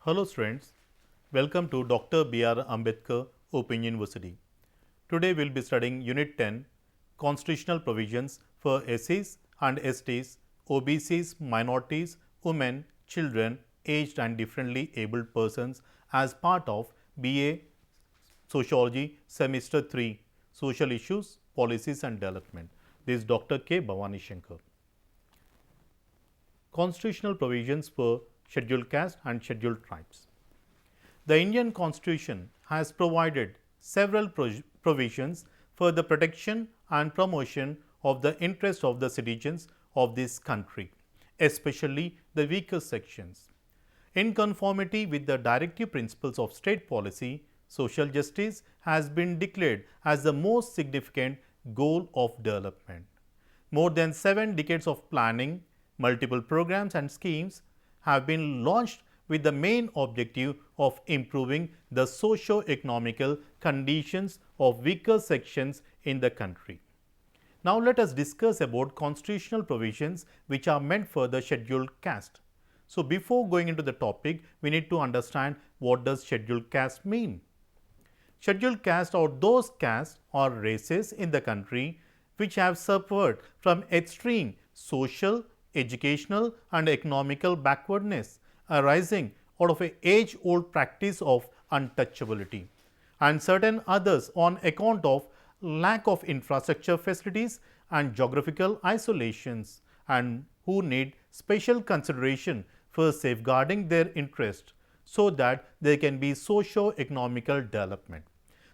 Hello students, welcome to Dr. B.R. Ambedkar Open University. Today we will be studying Unit 10 Constitutional Provisions for SCs and STs, OBCs, Minorities, Women, Children, Aged and Differently Abled Persons as part of BA Sociology Semester 3 Social Issues, Policies and Development. This is Dr. K. Bhavani Shankar. Constitutional provisions for scheduled caste and scheduled tribes. The Indian Constitution has provided several provisions for the protection and promotion of the interests of the citizens of this country, especially the weaker sections. In conformity with the directive principles of state policy, social justice has been declared as the most significant goal of development. More than 7 decades of planning, multiple programs and schemes have been launched with the main objective of improving the socio-economical conditions of weaker sections in the country. Now let us discuss about constitutional provisions which are meant for the scheduled caste. So before going into the topic, we need to understand what does scheduled caste mean. Scheduled caste are those castes or races in the country which have suffered from extreme social, educational and economical backwardness arising out of an age-old practice of untouchability, and certain others on account of lack of infrastructure facilities and geographical isolations, and who need special consideration for safeguarding their interest so that there can be socio-economical development.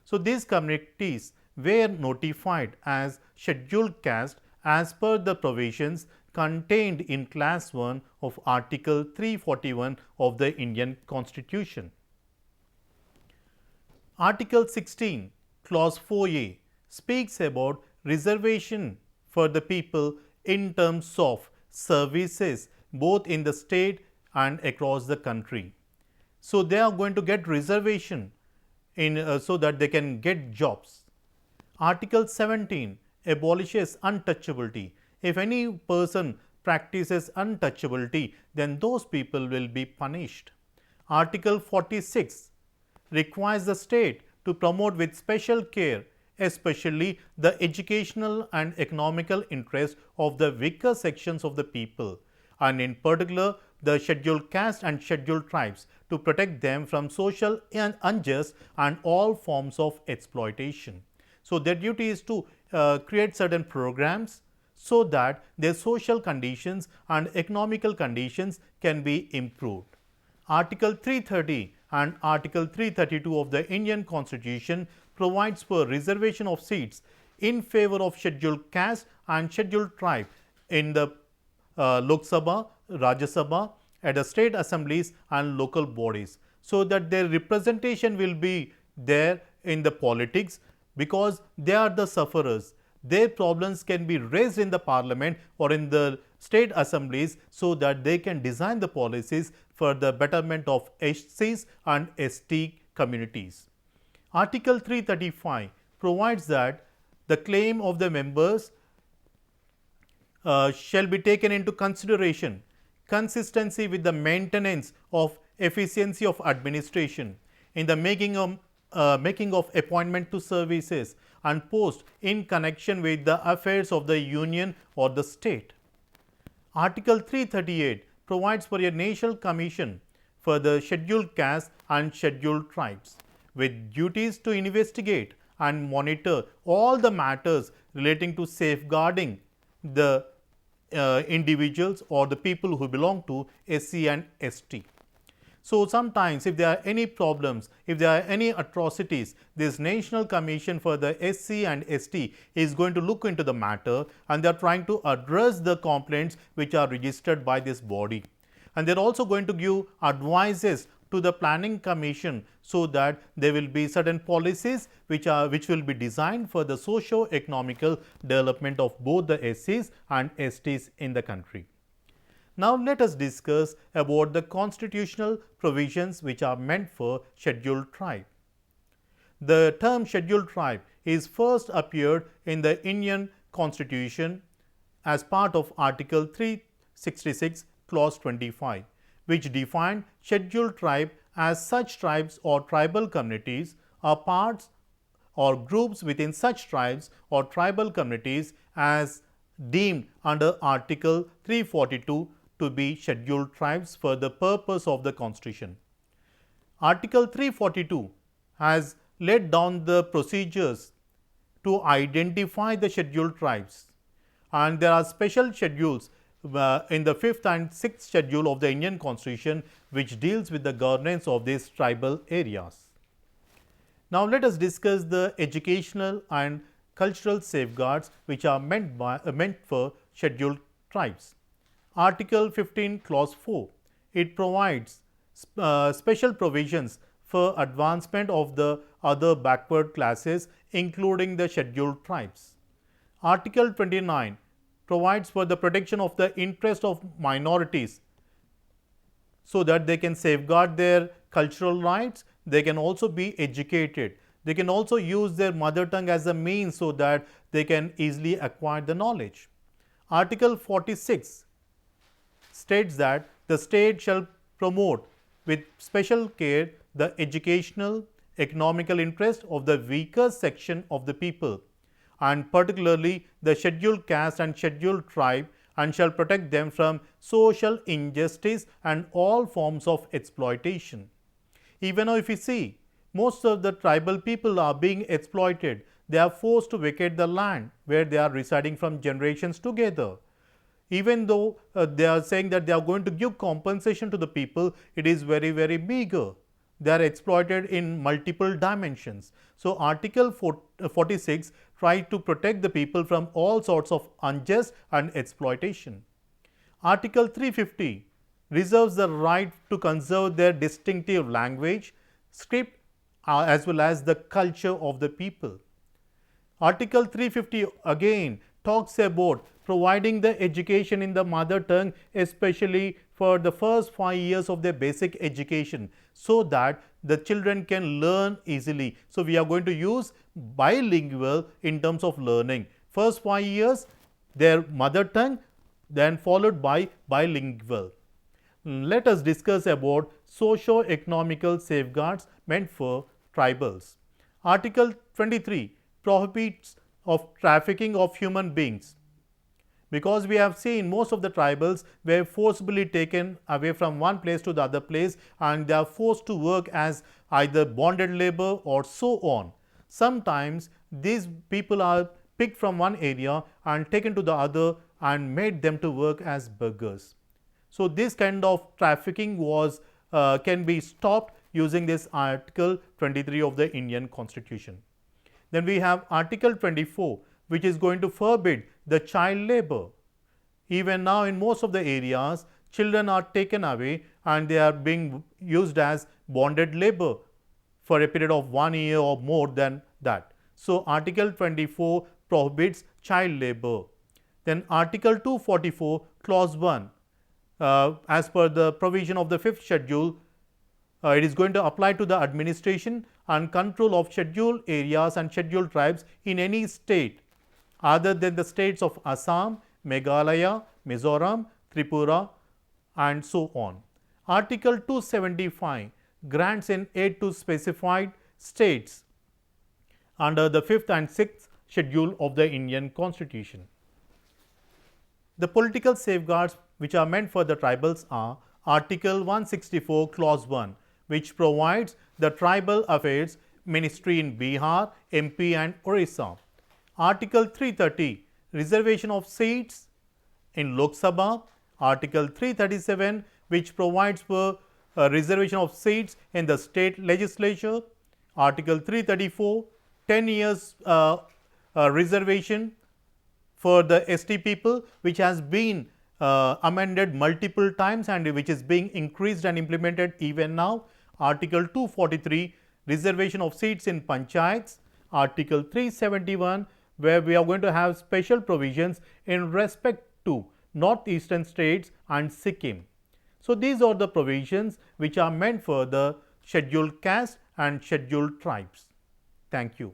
So these communities were notified as scheduled caste as per the provisions contained in class 1 of article 341 of the Indian Constitution. Article 16 clause 4a speaks about reservation for the people in terms of services both in the state and across the country. So they are going to get reservation in so that they can get jobs. Article 17 abolishes untouchability. If any person practices untouchability, then those people will be punished. Article 46 requires the state to promote with special care especially the educational and economical interests of the weaker sections of the people, and in particular the scheduled caste and scheduled tribes, to protect them from social injustice and all forms of exploitation. So their duty is to create certain programs so that their social conditions and economical conditions can be improved. Article 330 and Article 332 of the Indian Constitution provides for reservation of seats in favor of scheduled caste and scheduled tribe in the Lok Sabha, Rajya Sabha, at the state assemblies and local bodies, so that their representation will be there in the politics, because they are the sufferers. Their problems can be raised in the parliament or in the state assemblies, so that they can design the policies for the betterment of SCs and ST communities. Article 335 provides that the claim of the members shall be taken into consideration, consistency with the maintenance of efficiency of administration in the making of appointment to services and post in connection with the affairs of the union or the state. Article 338 provides for a national commission for the scheduled castes and scheduled tribes with duties to investigate and monitor all the matters relating to safeguarding the individuals or the people who belong to SC and ST. So sometimes if there are any problems, if there are any atrocities, this National Commission for the SC and ST is going to look into the matter, and they are trying to address the complaints which are registered by this body. And they are also going to give advices to the Planning Commission, so that there will be certain policies which will be designed for the socio-economical development of both the SCs and STs in the country. Now let us discuss about the constitutional provisions which are meant for scheduled tribe. The term scheduled tribe is first appeared in the Indian Constitution as part of Article 366 clause 25, which defined scheduled tribe as such tribes or tribal communities are parts or groups within such tribes or tribal communities as deemed under Article 342 to be scheduled tribes for the purpose of the Constitution. Article 342 has laid down the procedures to identify the scheduled tribes, and there are special schedules in the 5th and 6th schedule of the Indian Constitution which deals with the governance of these tribal areas. Now, let us discuss the educational and cultural safeguards which are meant for scheduled tribes. Article 15 clause 4, it provides special provisions for advancement of the other backward classes including the scheduled tribes. Article 29 provides for the protection of the interest of minorities so that they can safeguard their cultural rights, they can also be educated, they can also use their mother tongue as a means so that they can easily acquire the knowledge. Article 46 states that the state shall promote with special care the educational, economical interest of the weaker section of the people, and particularly the scheduled caste and scheduled tribe, and shall protect them from social injustice and all forms of exploitation. Even though if you see, most of the tribal people are being exploited, they are forced to vacate the land where they are residing from generations together. Even though they are saying that they are going to give compensation to the people, it is very, very meager. They are exploited in multiple dimensions. So, Article 46 tries to protect the people from all sorts of unjust and exploitation. Article 350 reserves the right to conserve their distinctive language, script as well as the culture of the people. Article 350 again talks about providing the education in the mother tongue, especially for the first 5 years of their basic education, so that the children can learn easily. So, we are going to use bilingual in terms of learning. First 5 years their mother tongue, then followed by bilingual. Let us discuss about socio-economical safeguards meant for tribals. Article 23 prohibits of trafficking of human beings, because we have seen most of the tribals were forcibly taken away from one place to the other place, and they are forced to work as either bonded labor or so on. Sometimes these people are picked from one area and taken to the other and made them to work as beggars. So, this kind of trafficking was can be stopped using this Article 23 of the Indian Constitution. Then we have Article 24, which is going to forbid the child labor. Even now in most of the areas, children are taken away and they are being used as bonded labor for a period of 1 year or more than that. So, Article 24 prohibits child labor. Then Article 244 clause 1, as per the provision of the 5th schedule, it is going to apply to the administration and control of scheduled areas and scheduled tribes in any state other than the states of Assam, Meghalaya, Mizoram, Tripura and so on. Article 275 grants an aid to specified states under the 5th and 6th schedule of the Indian Constitution. The political safeguards which are meant for the tribals are Article 164 clause 1, which provides the tribal affairs ministry in Bihar, MP and Orissa. Article 330 reservation of seats in Lok Sabha. Article 337 which provides for reservation of seats in the state legislature. Article 334 10 years reservation for the ST people, which has been amended multiple times and which is being increased and implemented even now. Article 243 reservation of seats in panchayats. Article 371 where we are going to have special provisions in respect to northeastern states and Sikkim. So, these are the provisions which are meant for the scheduled caste and scheduled tribes. Thank you.